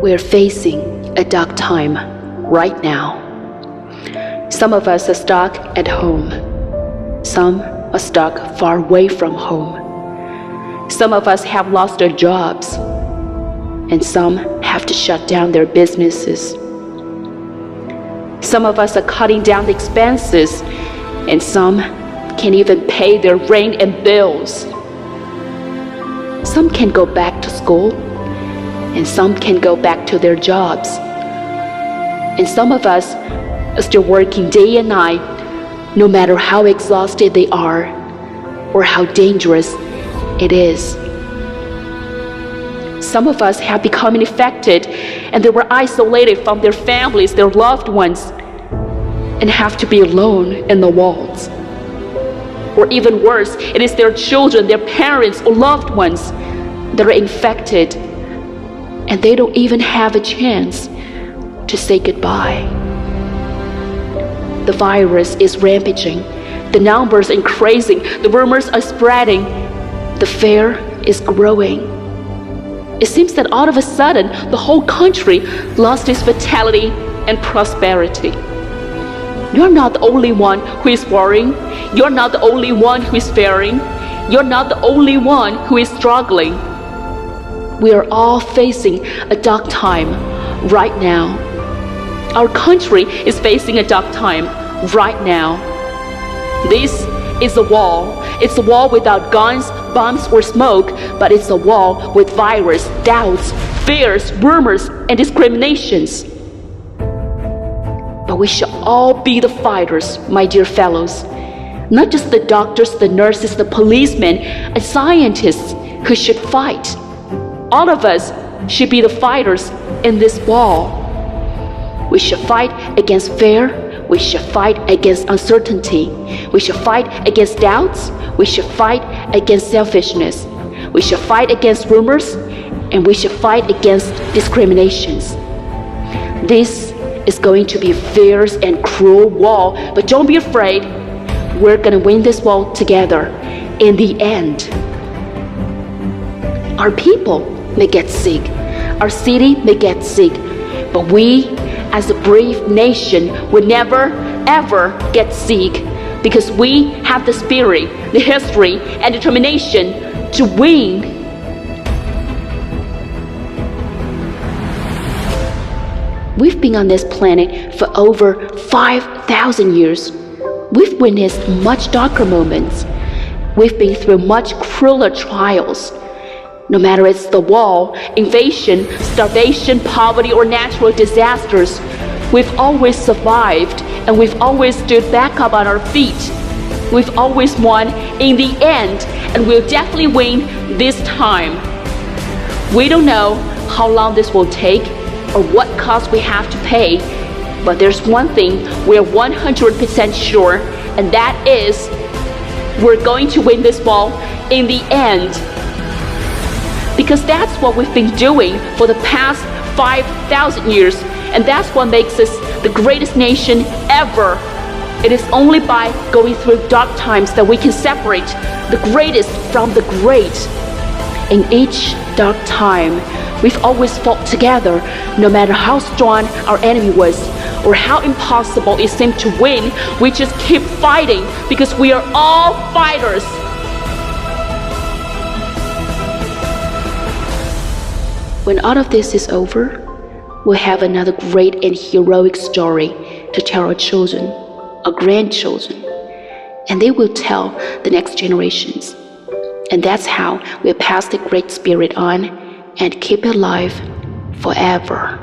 We're facing a dark time right now. Some of us are stuck at home. Some are stuck far away from home. Some of us have lost their jobs, and some have to shut down their businesses. Some of us are cutting down the expenses, and some can't even pay their rent and bills. Some can go back to school, and some can go back to their jobs. And some of us are still working day and night, no matter how exhausted they are or how dangerous it is. Some of us have become infected, and they were isolated from their families, their loved ones, and have to be alone in the walls. Or even worse, it is their children, their parents, or loved ones that are infected, and they don't even have a chance to say goodbye. The virus is rampaging. The numbers are increasing. The rumors are spreading. The fear is growing. It seems that all of a sudden, the whole country lost its vitality and prosperity. You're not the only one who is worrying. You're not the only one who is fearing. You're not the only one who is struggling. We are all facing a dark time right now. Our country is facing a dark time right now. This is a wall. It's a wall without guns, bombs, or smoke, but it's a wall with virus, doubts, fears, rumors, and discriminations. But we shall all be the fighters, my dear fellows. Not just the doctors, the nurses, the policemen, and scientists who should fight. All of us should be the fighters in this war. We should fight against fear. We should fight against uncertainty. We should fight against doubts. We should fight against selfishness. We should fight against rumors, and we should fight against discriminations. This is going to be a fierce and cruel war, but don't be afraid. We're going to win this war together in the end. Our people may get sick. Our city may get sick, but we, as a brave nation, will never, ever get sick because we have the spirit, the history, and determination to win. We've been on this planet for over 5,000 years. We've witnessed much darker moments. We've been through much crueler trials. No matter it's the war, invasion, starvation, poverty, or natural disasters, we've always survived, and we've always stood back up on our feet. We've always won in the end, and we'll definitely win this time. We don't know how long this will take or what cost we have to pay, but there's one thing we're 100% sure, and that is we're going to win this war in the end. Because that's what we've been doing for the past 5,000 years, and that's what makes us the greatest nation ever. It is only by going through dark times that we can separate the greatest from the great. In each dark time, we've always fought together, no matter how strong our enemy was or how impossible it seemed to win. We just keep fighting because we are all fighters. When all of this is over, we'll have another great and heroic story to tell our children, our grandchildren, and they will tell the next generations. And that's how we'll pass the great spirit on and keep it alive forever.